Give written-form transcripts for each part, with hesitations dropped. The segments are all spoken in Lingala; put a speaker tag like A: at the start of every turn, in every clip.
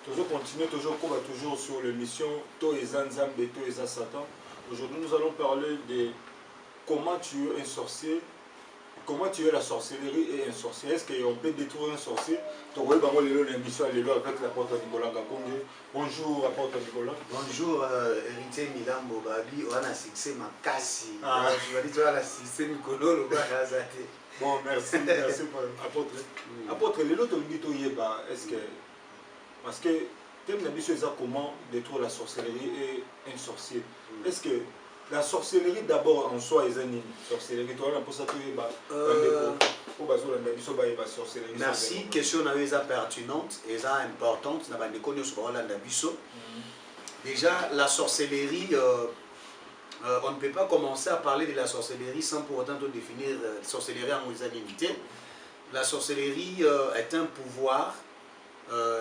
A: toujours continuer, toujours sur l'émission Toeza Nzambe, Toeza Satan. Aujourd'hui, nous allons parler de comment tuer un sorcier, comment tuer la sorcellerie et un sorcier. Est-ce qu'on peut détruire un sorcier? L'émission avec l'apôtre Nicolas Kakonge. Bonjour, apôtre Nicolas.
B: Bonjour, héritier Milambo Babi. On a succès Makasi. Je vais dire, on a succès Nicolas.
A: Bon, merci, merci pour apôtre. Apôtre, les autres est-ce que. Parce que, thème comment détruire la sorcellerie et un sorcier. Est-ce que la sorcellerie d'abord en soi est une sorcellerie?
B: Merci, question pertinente et importante. Déjà, la sorcellerie, on ne peut pas commencer à parler de la sorcellerie sans pour autant définir la sorcellerie en unité. La sorcellerie est un pouvoir,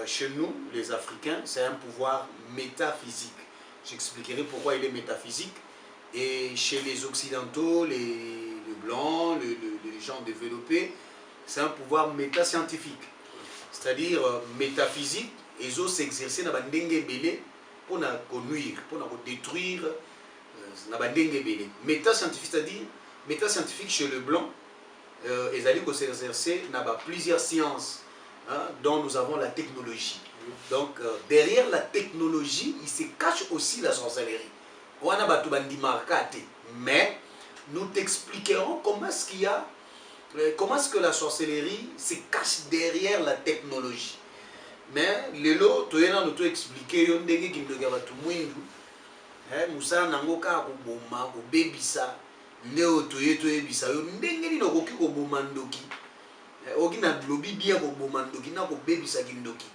B: chez nous, les Africains, c'est un pouvoir métaphysique. J'expliquerai pourquoi il est métaphysique. Et chez les Occidentaux, les Blancs, les gens développés, c'est un pouvoir métascientifique. C'est-à-dire métaphysique, ils osent s'exercer dans le dengue pour nuire, pour détruire. Métascientifique, c'est-à-dire métascientifique chez le Blanc, ils allaient s'exercer dans plusieurs sciences, hein, dont nous avons la technologie. Donc derrière la technologie, il se cache aussi la sorcellerie. Mais nous t'expliquerons comment est-ce qu'il y a, comment est-ce que la sorcellerie se cache derrière la technologie. Mais les lots, tu as nous expliqué, Moussa Nangoka Boma, Bébissa, Néo Toyebissa, Ndengeni no Koki Bomandoki, Ogina Globi bien Bomandoki, Nako Bébissa Gindoki.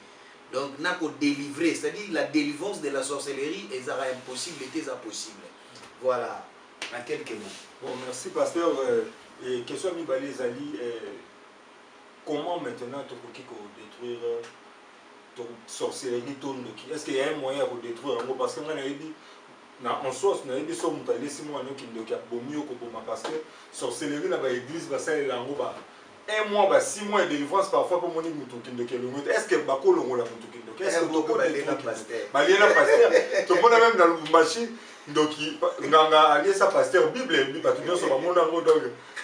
B: Donc, Nako délivrer, c'est-à-dire la délivrance de la sorcellerie est impossible, est impossible. Voilà, en quelques mots.
A: Bon, merci, pasteur. Et question à Mibali Zali, comment maintenant tu peux détruire ton sorcellerie, ton Ndoki? Est-ce qu'il y a un moyen pour détruire? Parce que en soi, on a dit que les 6 mois qui ont parce que sorcellerie dans l'église, un mois, 6 mois de délivrance parfois pour mon est-ce que Bako Longo la Moutoukindok? Est-ce que Toko la pasteur? Tout le monde a même dans le machine, donc il a allié sa pasteur Bible, parce que sur mon amour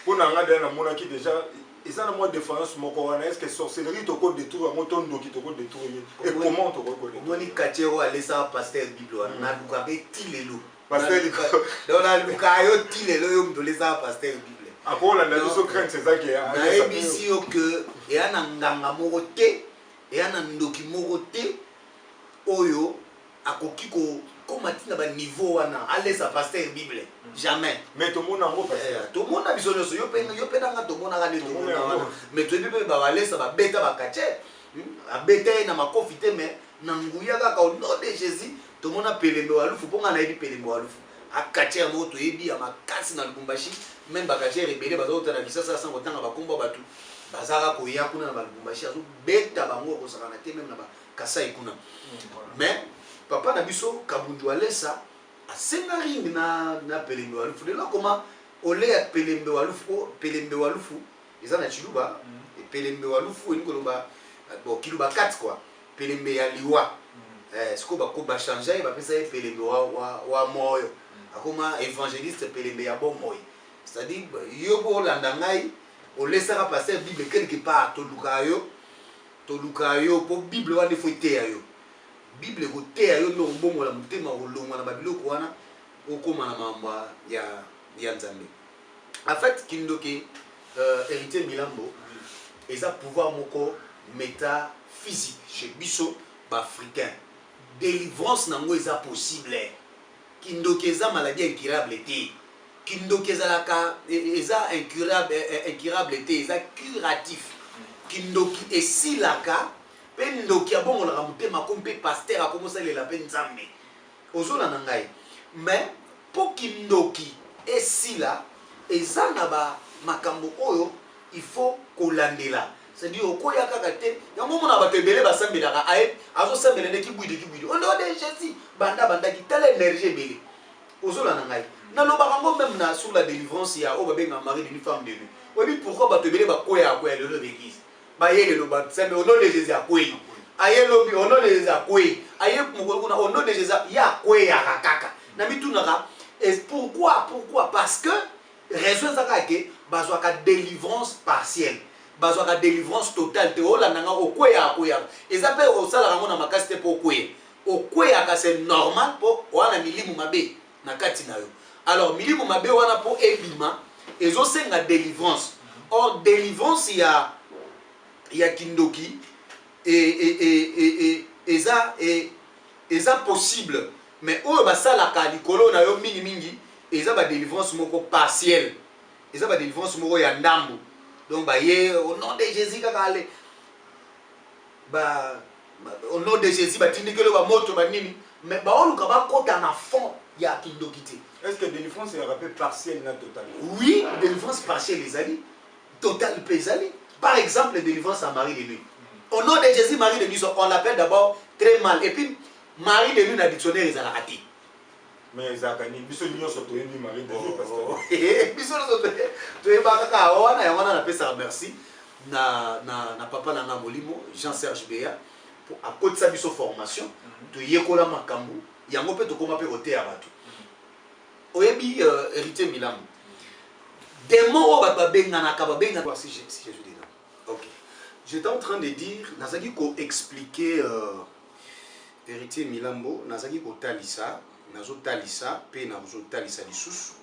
A: pour n'a qui déjà. Et ça, moi, défense, mon coran, est-ce que sorcellerie, tu peux détruire un monton qui te peut détruire? Et comment tu peux détruire?
B: Moi, je suis allé à pasteur Bible, on a lu Tilelo.
A: Pasteur
B: on a lu Tilelo, on a lu pasteur Bible.
A: Après, on a vu crainte, c'est ça qui est.
B: On a que il y a un nganga moroté, il y a un ndoki moroté, oyo, à kokiko. Comment tu as un niveau à l'aise à pasteur Bible? Jamais.
A: Mais tout le monde a un pasteur.
B: Tout le monde a besoin de ça. Mais tu peux pas aller ça va bêter à cacher. À bêter na ma confité mais n'angouya ka au nom de Jésus. Tout le monde a pelé me walufu. Pour qu'on aille pelé me walufu. À cacher à moto ebi à ma casse na lubumbashi. Même ba cacher rebelle bazo tana bisa ça sans autant ba combat batu. Bazara ko ya kuna na lubumbashi azo bêta bango ko sakana te même na ba kasai kuna. Mais papa Nabiso Kabundu Alessa a scénaring na Pelembe Walufu. De là comment olé à Pelembe Walufu, ils en a Chiluba et Pelembe Walufu et Nikoloba bon Kiluba 4 quoi. Pelembe Yaliwa. Ce qu'on va changer, il va penser Pelembe wa moyo. Akoma évangéliste Pelembe ya bon moyo. C'est-à-dire yobo landangai olé ça va passer Bible quelque part tolukayo pour Bible wa défouité yo. Bible côté ayo no mbongo la mutema olonga na babiloko wana okoma na mamba ya Nzambe. En fait kindoki héritier Milambo eza pouvoir moko métaphysique chez biso ba africain. Délivrance nango eza possible. Kindoki eza maladie incurable té. Kindoki eza laka eza incurable té, eza curatif. Kindoki esilaka Pendo qui a bon la ramute ma compé pasteur a commencé les lapins Nzambe. Ozola nangai. Mais pour kindoki et si là et zanaba makambo oyo il faut kolandela. C'est-à-dire okoya kakate ya momo na batebele basambelaka aye azo sambela ne kibwidi. On doit de Jésus banda ki telle énergie belé. Ozola nangai. Na lo barango même na sur la délivrance ya o babenga mari d'une femme de lui. Oui pourquoi batebele bakoya le l'église. Baye le bat sembe au nom de Jésus à quoi aye lobi au nom de Jésus kwe aye mukolo kuna au nom de Jésus ya kwe ya kaka na mitunaka. Et pourquoi parce que raison ça que bazwa ka délivrance partielle bazwa ka délivrance totale te ola nanga okweya et ça peut au sala rango na makasi te po okweya ka c'est normal po wana milimu mabe na kati na yo. Alors milimu mabe wana po ebima ezo senga délivrance. Or délivrance ya kindoki et eza possible mais oyo basala ka likolo na yo mingi eza ba délivrance moko partielle eza ba délivrance moko ya ndambo. Donc ba ye au nom de Jésus kaka ale au nom de Jésus batindikelo ba moto ba nini mais ba oluka ba kota na fond ya kindoki te.
A: Est-ce que délivrance est rappelé partielle na totale?
B: Oui, délivrance partielle les amis, totale pesali. Par exemple, délivrance à Marie de nuit. Au nom de Jésus, Marie de nuit, on l'appelle d'abord très mal. Et puis, Marie de nuit, dans le dictionnaire, ils ont raté.
A: Mais ils ont gagné. Ils ont sorti Marie de nuit.
B: Ils ont sorti. Tu es pas d'accord. On a appelé ça merci. Na papa na molimo Jean-Serge Béa pour à côté de sa biso formation. Tu y es kola makambu. Yango pe to koma pe côté à bateau. Oyebi héritier Milam. Des mots si je dis là. Ok. J'étais en train de dire, Nazaki ko expliquer héritier Milambo, Nazaki ko talisa, nazo talisa, pe nazo talisa lisusu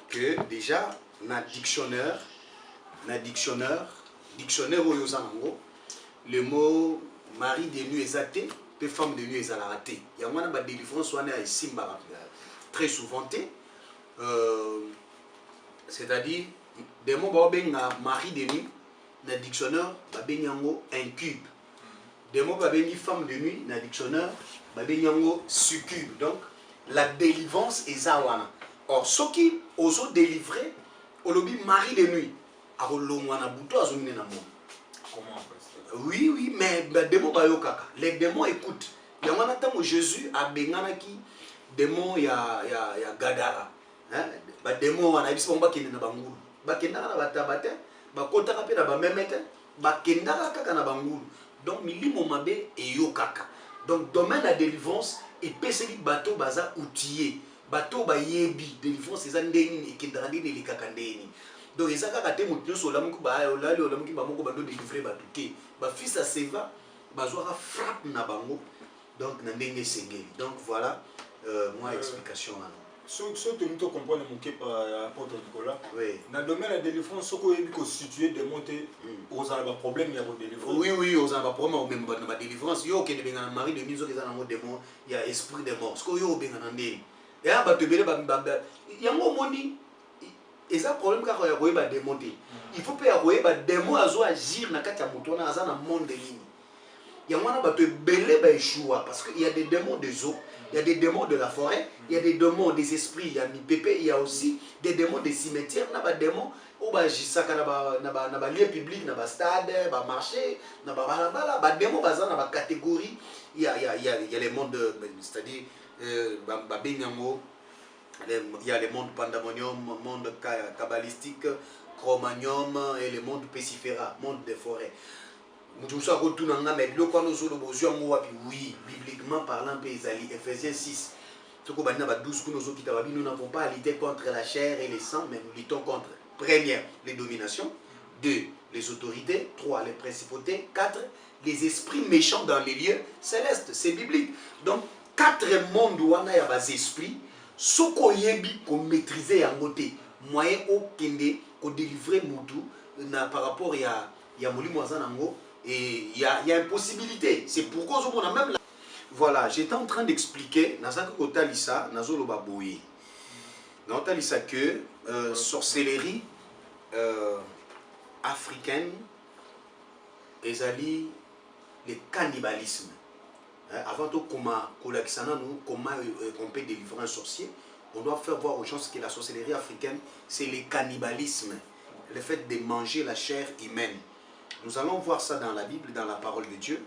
B: que déjà na dictionnaire oyo zango, le mot mari de nuit exaté, pe femme de nuit exalarate. Il y a moins de délivrance wana ya simba très souvent c'est-à-dire des mots babenga mari de nuit na dictionnaire babenyango incube. Des mots babengi femme de nuit na dictionnaire babenyango succube. Donc la délivrance est wana. Or ceux qui osent délivrer au lobby mari de nuit a rolongwana buto azomine na monde.
A: Comment on fait ça?
B: Oui, mais des mots bayokaka. Les démons écoutent. Il y a un temps où Jésus a benganaki démon ya Gadara. Ba démon wana biso bakende na bangulu. Bakenda na batabate, bakotaka pe na bamemete, bakenda kaka na bangulu. Donc milimo mabe eyokaka. Donc domaine de délivrance et peseli bateau baza outillé. Bateau ba yebi délivrance eza ndeni ekendaka ndeni likaka ndeni. Donc eza kaka te mutu so lamu ko ba olali olamu ki bamoko bando délivrer batuke. Ba fils à seva bazwaka frappe na bango. Donc na ndenge sengeli. Donc voilà moi explication là.
A: Ce que nous comprenons par l'apôtre Nicolas,
B: oui.
A: Dans le domaine de la délivrance, ce qu'on a constitué de monter aux problèmes, il y a des délivrance.
B: Oui, aux problèmes, même dans la délivrance, il y a un mari de mise, il y a esprit de mort. Ce qu'il y a un démon. Et là, il y a un moment, il y a un problème quand il y a un démon. Il faut pas qu'il y ait un démon à agir dans le monde de ligne. Il y a un démon parce qu'il y a des démons des eaux. Il y a des démons de la forêt, il y a des démons des esprits, il y a des pépés, il y a aussi des démons des cimetières, il y a des démons où il y a des lieux publics, il y a des stades, des marchés, il y a des démons dans la catégorie, il y a les mondes, c'est-à-dire, il y a les mondes pandamonium, monde kabbalistique, chromanium et les mondes pesifera, monde des forêts. Oui, bibliquement parlant, Ephésiens 6. Nous n'avons pas à lutter contre la chair et les sangs, mais nous luttons contre, première, les dominations, 2, les autorités, 3, les principautés, 4, les esprits méchants dans les lieux célestes. C'est biblique. Donc, 4 mondes où on a des esprits, ce qu'on a maîtrisé en côté, moyen au kende, qu'on délivrer Moutou par rapport à Molimo Azanango. Et il y a une possibilité. C'est pourquoi on a même... Voilà, j'étais en train d'expliquer, que sorcellerie africaine, et le cannibalisme. Avant tout, comment on peut délivrer un sorcier, on doit faire voir aux gens que la sorcellerie africaine, c'est le cannibalisme. Le fait de manger la chair humaine. Nous allons voir ça dans la Bible, dans la parole de Dieu.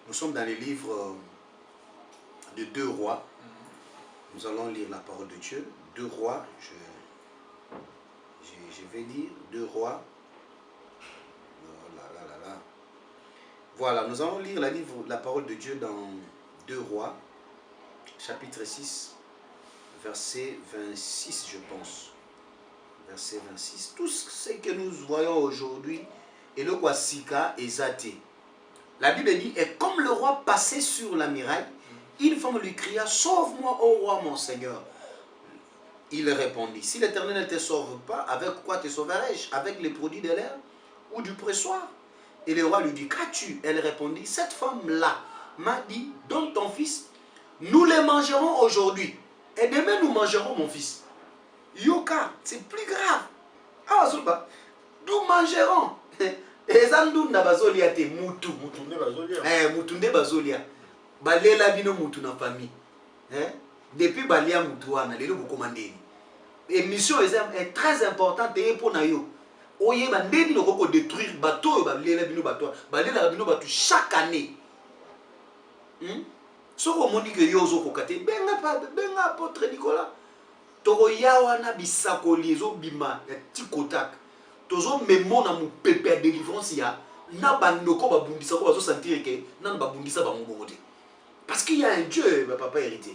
B: Nous sommes dans les livres de 2 rois. Nous allons lire la parole de Dieu. 2 rois, je vais lire 2 rois. Voilà, nous allons lire la parole de Dieu dans 2 Rois, chapitre 6, verset 26, je pense. Verset 26. Tout ce que nous voyons aujourd'hui est le Kwasika et Zate. La Bible dit, et comme le roi passait sur la muraille, une femme lui cria, sauve-moi, ô roi, mon Seigneur. Il répondit, si l'Éternel ne te sauve pas, avec quoi te sauverai-je? Avec les produits de l'air ou du pressoir? Et le roi lui dit, qu'as-tu? Elle répondit, cette femme-là m'a dit, donne ton fils, nous les mangerons aujourd'hui, et demain nous mangerons mon fils. Yoka, c'est plus grave. Ah, nous mangerons. Et ça nous n'a pas zolia te mutu. Mutunde bazolia. Balela bino mutu na famille. Depuis balia mutu wana, lelo vous commandez. Et mission est très importante pour nayo. Oye bandeni no koko détruire bateau balela bino bateau. Balela bino bateau chaque année. Soko moni que yozo kokate benga apôtre Nicolas. Toko yawana bisakoli ezo bima ya tikotak. Tozo memo na mu pepe ya délivrance ya na bandoko babundisa ko bazo sentir que nan babundisa bangobote. Parce qu'il y a un Dieu, papa héritier.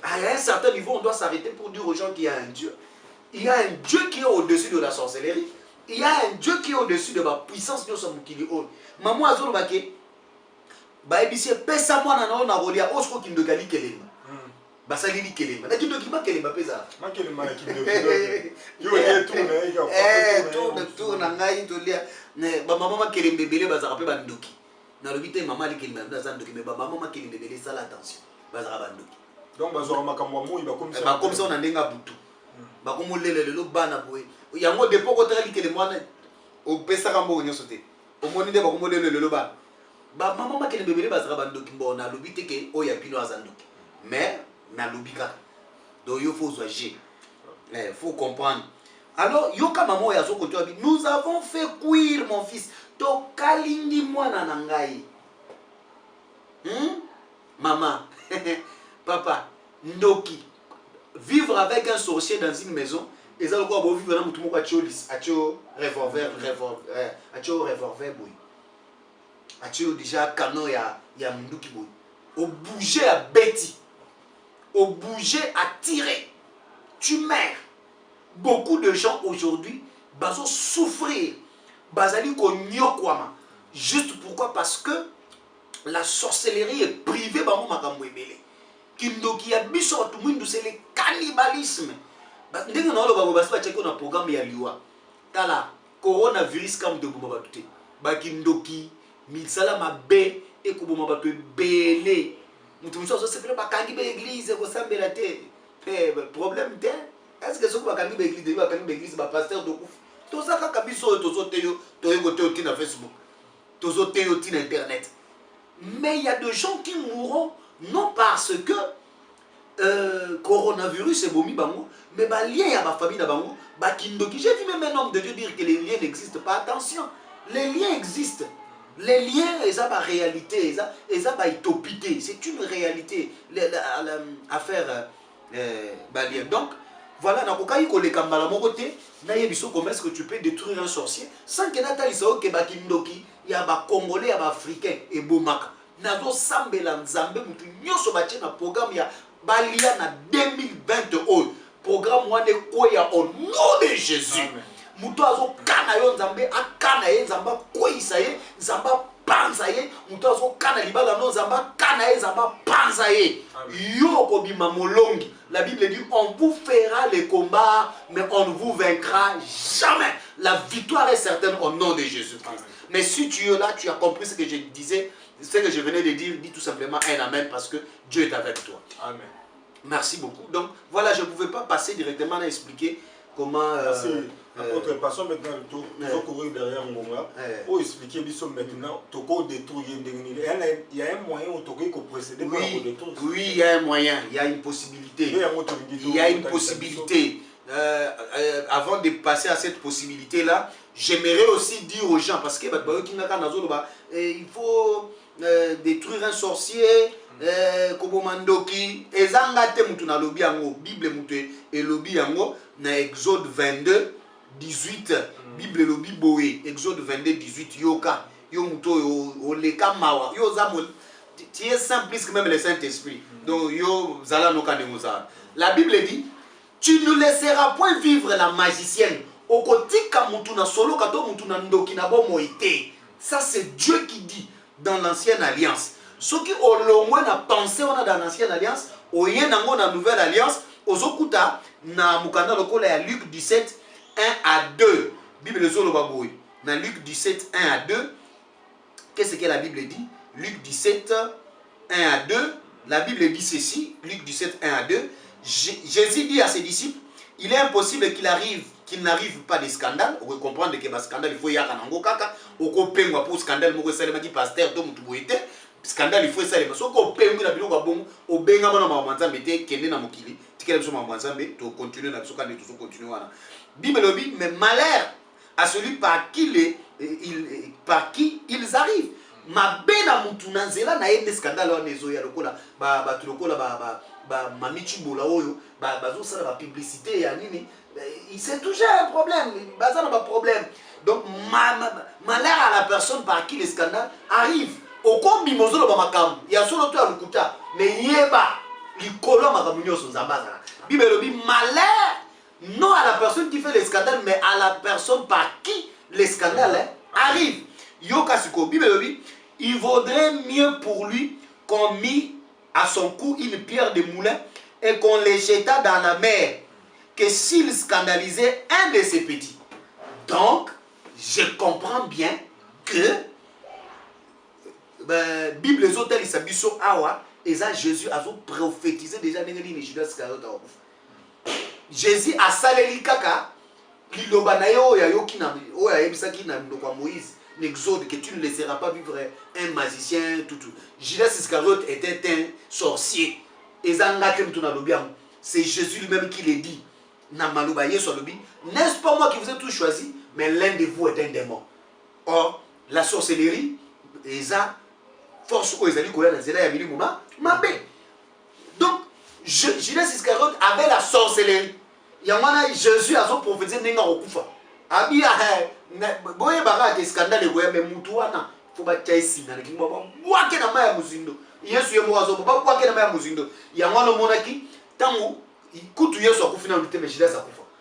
B: À un certain niveau, on doit s'arrêter pour dire aux gens qu'il y a un Dieu. Il y a un Dieu qui est au-dessus de la sorcellerie. Il y a un Dieu qui est au-dessus de ma puissance. Maman a dit que ba ebisie pesa mwana na na rolia osko kindogali kelema. Basalili kelema. Na kindoki ma kelema pesa. Ma kelema kindoki. Yo ye tourne tourne ngai tolia. Ne ba mama ma kelembe bele bazaka pe bandoki. Na lobite mama ali kelema na zandoki mais ba mama ma kelembe bele sala attention. Bazaka bandoki. Donc bazora makamwa mo iba comme ça. Ba comme ça on ndenga butu. Ba komo lele le bana boy. Yango depo ko tali kelema na o pesa kambo nyoso te. O moni de ba komo lele le ba. Ba maman ma kele bébé bazara bandoki mbona lobite ke oya pino azandoki mais na lobika donc il faut soigner faut comprendre alors yoka maman ya zoko toi nous avons fait cuire mon fils to kalingi mwana na ngai maman papa ndoki vivre avec un sorcier dans une maison et ça le quoi bon vivre na mutu moko atio revolver boy. Tu déjà canon ya munduki boy. Au bouger à bêti. Au bouger à tirer. Tu meurs. Beaucoup de gens aujourd'hui bazo souffrir. Bazali ko nyokwama. Juste pourquoi? Parce que la sorcellerie est privée ba mo makambo ebele. Kindoki ya biso tout mundu c'est le cannibalisme. Ndenge na lo ba basi ba checker na programme ya liwa. Tala coronavirus comme de buma batute. Ba kindoki misala mabe ekoboma bato ebele mutu mosusu azosepela bakangi baeglise kosambela te problème te. Est-ce que soki bakangi baeglise bapaster tokufa toza kaka biso oyo tozoteyo toyeko te oti na Facebook tozoteyo oti na internet. Mais il y a des gens qui mourront non parce que coronavirus ebomi bango mais balien ya bafamille na bango bakindoki. J'ai vu même un homme de Dieu dire que les liens n'existent pas. Attention, les liens existent. Les liens, ils ont la réalité, ils ont la utopité. C'est une réalité, l'affaire balien. Donc, voilà, comment est-ce que tu peux détruire un sorcier sans que Nathalie Sao Kebakindoki, il y a des Congolais, il y a des Africains et Bomaka. Nazo Sambela Nzambe, mutu nyoso bache na programme ya Balia na 2021. Programme wane koya au nom de Jésus. Muto azo kana yo nzambe akana ye nzamba koisa ye nzamba panza ye muto azo kana libala no nzamba kana ye nzamba panza ye yo kobima molongi. La Bible dit on vous fera les combats mais on ne vous vaincra jamais. La victoire est certaine au nom de Jésus-Christ. Mais si tu es là, tu as compris ce que je disais, ce que je venais de dire, dis tout simplement un amen parce que Dieu est avec toi. Amen. Merci beaucoup. Donc voilà, je ne pouvais pas passer directement à expliquer comment...
A: Autre passons maintenant le tour, nous allons courir derrière Ngonga pour expliquer maintenant, Toko détruire. Il y a un moyen où Toko peut précéder pour détruire.
B: Oui, il y a un moyen, il y a une possibilité. Il y a une possibilité. Avant de passer à cette possibilité-là, j'aimerais aussi dire aux gens, parce que il faut détruire un sorcier, Kobomandoki, Ezangate Mutuna Lobi Yango, Bible Mute et Lobi Yango, na Exode 22. 18, Bible Lobi Boé, Exode 22, 18, Yoka, yo muto yo le kamawa yo zamol tu es saint plus que même le Saint-Esprit. Donc yo zala no kanemuza. La Bible dit tu ne laisseras point vivre la magicienne. Okotika mutu na solo kato mutu na ndoki na bo moite. Ça c'est Dieu qui dit dans l'ancienne alliance. Ce qui au loin na pensé on a dans l'ancienne alliance, oye nango na nouvelle alliance, ozokuta na mukanda lokola ya Luc 17 1 à 2. Bible zolo baboy. Dans Luc 17 1 à 2, qu'est-ce que la Bible dit? Luc 17 1 à 2, la Bible dit ceci, Luc 17 1 à 2. Jésus dit à ses disciples, il est impossible qu'il n'arrive pas de scandale. On peut comprendre que le scandale, il faut y avoir un kaka. On peut penser pour scandale, on peut dire que pasteur, tout le monde scandale, il faut ça. Parce qu'on peut penser que bon, on peut penser que on va mettre qu'il est dans mon kili, qu'il est dans mon ensemble, to continuer dans ce cas, tout continuer. Bible dit, mais malheur à celui par qui ils arrivent. Ma bena mutuna nzela na yende scandale wa nezo ya lokola ba tulokola ba mamichi bola oyo bazo sala ba publicité ya nini c'est toujours un problème bazana ba problème donc malheur à la personne par qui le scandale arrive au kombi mozolo ba makam ya solo to alukuta mais yeba likolo makamu nyoso nzambazana Bible dit malheur non à la personne qui fait le scandale mais à la personne par qui le scandale arrive. Yokasuko, Bible dit, il vaudrait mieux pour lui qu'on mit à son cou une pierre de moulin et qu'on les jeta dans la mer que s'il scandalisait un de ses petits. Donc, je comprends bien que Bible les hôtels Isabiso Awa et ça Jésus a prophétisé déjà Jésus a salé kaka liloba na yo ya yokina o ya yebisaki na ndoko Moïse. L'exode que tu ne laisseras pas vivre un magicien, tout. Judas Iscariote était un sorcier. C'est Jésus lui-même qui le dit. N'est-ce pas moi qui vous ai tous choisi, mais l'un de vous est un démon. Or, la sorcellerie, force donc, Judas Iscariote avait la sorcellerie. Jésus a prophétisé Nenga Okufa. Abi boye baraka scandale boye me mutu wana fo ba chaisi na kingo ba bwake na maya muzindo Yesu yemo wazo ba bwake na maya muzindo ya mwana monaki tangu kutu Yesu akufina luteme Judas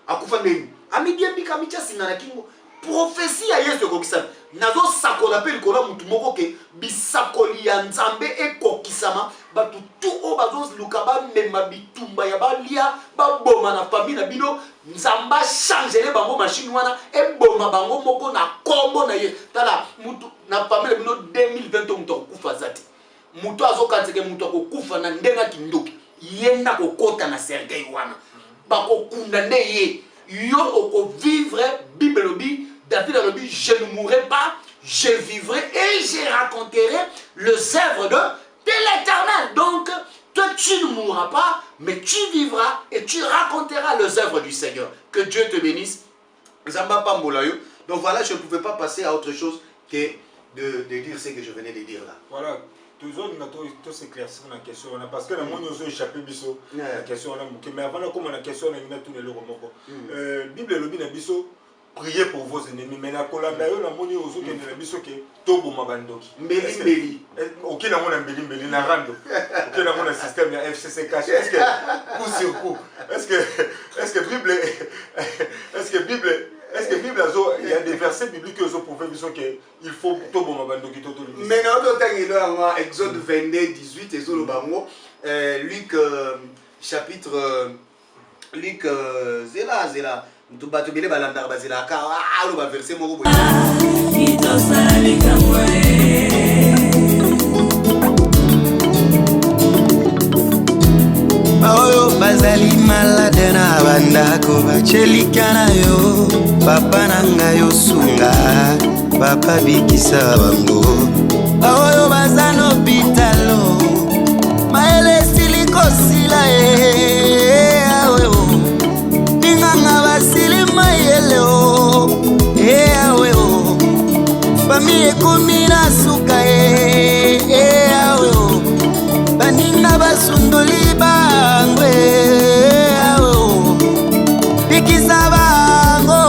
B: akufa neni ami bien bika michasi na kingo prophétie ya Yesu kokisana nazo sakola pe likola mutu moko ke bisakoli ya Nzambe ekokisama batu tu o bazo lukaba mema bitumba ya balia baboma na famille na bino Nzamba changer bango machine wana e boma bango moko na kombo na ye tala mutu na famille bino 2020 mutu akufa zati mutu azokateke mutu akufa na ndenga kindoki yenda kokota na cercueil wana bakokunda nde ye yo oko vivre Bible dit David a dit je ne mourrai pas je vivrai et je raconterai les œuvres de l'Éternel. Donc toi tu ne mourras pas mais tu vivras et tu raconteras les œuvres du Seigneur. Que Dieu te bénisse. Donc voilà, je ne pouvais pas passer à autre chose que de dire ce que je venais de dire là.
A: Voilà. Toujours tout s'éclaircir dans la question parce que la monde nous a échappé biso la question mais avant comme la question on a tout les locaux Bible le bin biso priez pour vos ennemis mais na kolanda yo na moni ozo ke na biso ke tobo mabandoki
B: mbeli
A: OK na mona mbeli na rando OK na mona système ya FCC cash est-ce que coup sur coup est-ce que Bible il y a des versets bibliques qui ont prouvé qu'il faut tout bon mabandoki tout le
B: mais non d'autant Exode 22 18 et solo bango Luc chapitre Luc zela tu bato bile balanda bazela ka alo ba verset moko boye
C: Ayo bazali malade na bandako bachelika na yo papa nanga yo sunga papa bikisa bango ayo bazano bitalo maele siliko sila ayo ninganga basili maele ayo famille komina suka ayo baninga basundoli bangwe bikisa bango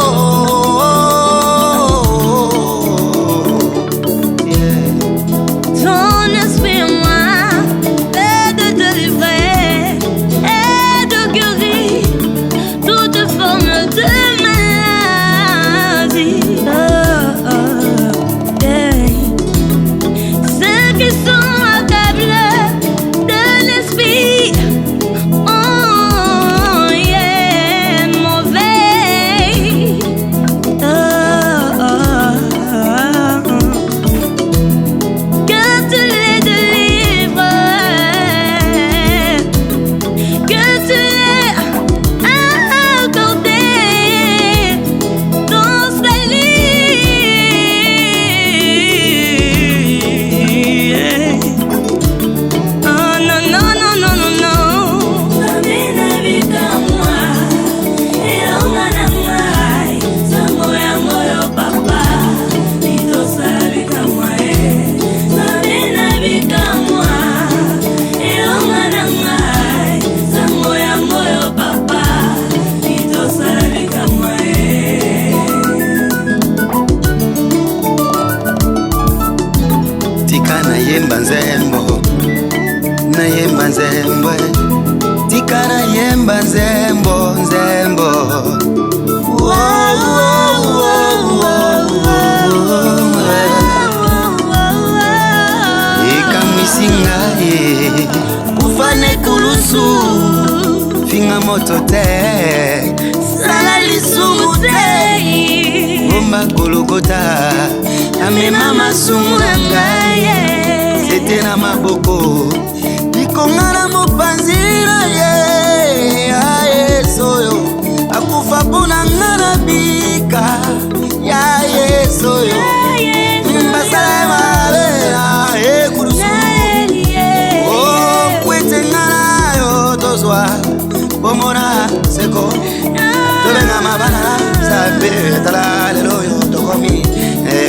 C: yemba nzembo na yemba nzembo tika na yemba nzembo nzembo ikamwisinga kufane kulusu finga moto te sala lisumu te bomba kolokota amema masumu na ngai sete na maboko likonga na mopanzina ye ayesoyo akufa mpona nga na bika ya yesoyo mbasala mabela ekulusu okwetenga nayo tozwa bomona seko tobenga mabana sabe tala lelo yo tokomi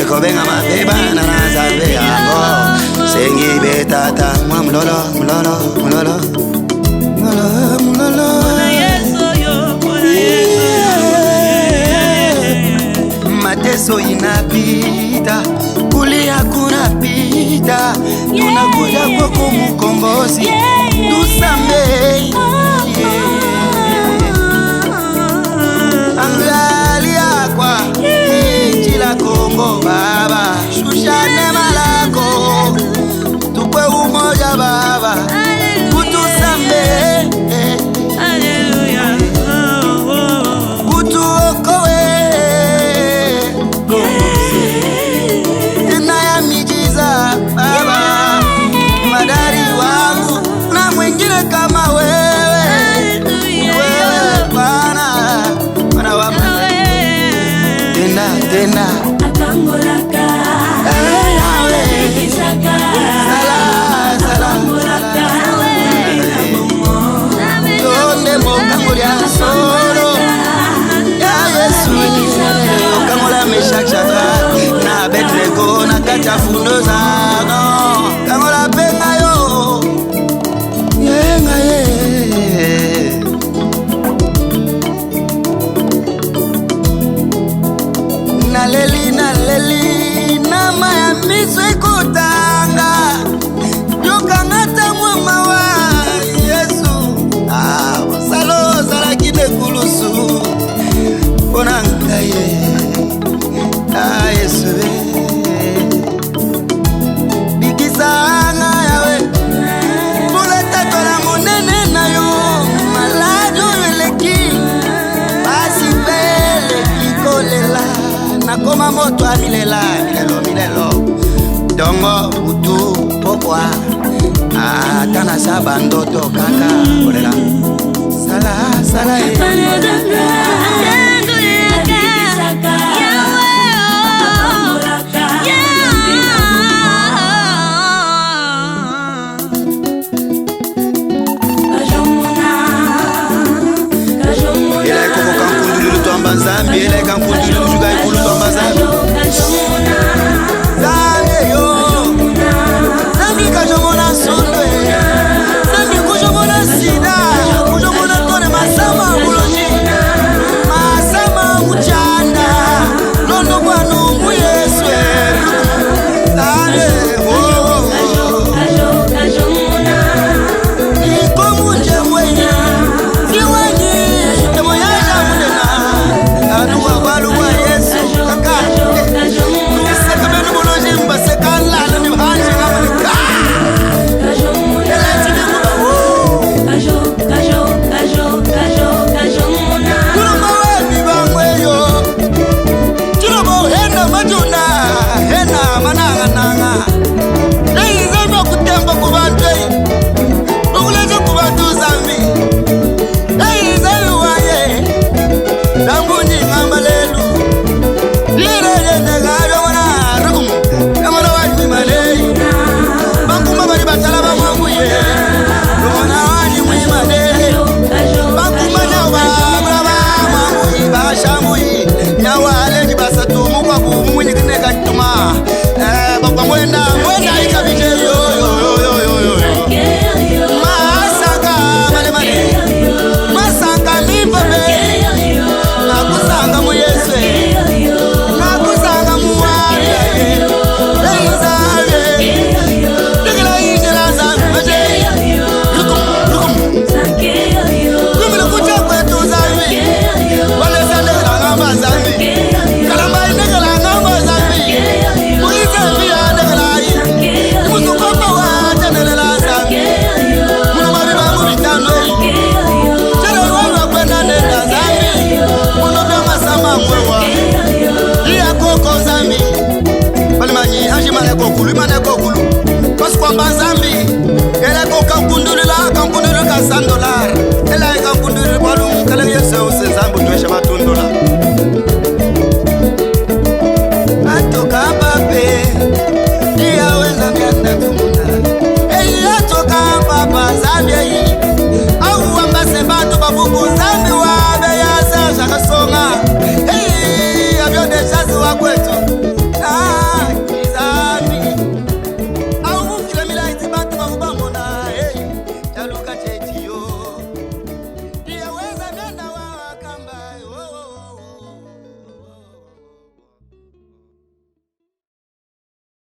C: kobenga mabeba na sabe yango sengi betata mwa mulolo mulolo mulolo mulolo mulolo mateso inapita kulia kunapita tunakuja kwako mkombozi tusamehe angalia kwa nchi la Kongo baba shusha neema lako tupe umoja baba utusamehe haleluya utuokoe tena ya miujiza baba madari wangu na mwingine kama wewe Bwana wa tena
D: akangolaka ikisaka sala
C: donde mokangolia solo ya Yesu okangola Meshak Shadraka na Abednego na kacha fundo zano kangola penga yo yenga ye naleli na maya miswe kutanga yokangata mwema wa Yesu salo sala kine kulusu onanga ye Yesu bikisanga yawe buleta tola monene na yo malado eleki basi pele kikolela nakoma moto amilela milelo dongo utu pokwa atana saba ndoto kaka olela sala Zambi ele kampundulu juga ikulu tomba zambi zambi yo zambi kajomona sonde zambi kujomona sida kujomona tone masama uloji masama uchanda londo kwa nungu Yesu zambi ikomuje mwenye ziwanyi emoyaja mudena anuwa waluwa Yesu kaka niseka benu moloji mbaseka lala ni mhanji ngamalika kuluma webi bangweyo tulobo hena majuna hena mananga leizema kutemba kubantu ukuleza kubantu zambi leizema waye Dambuni ngambalelu lirele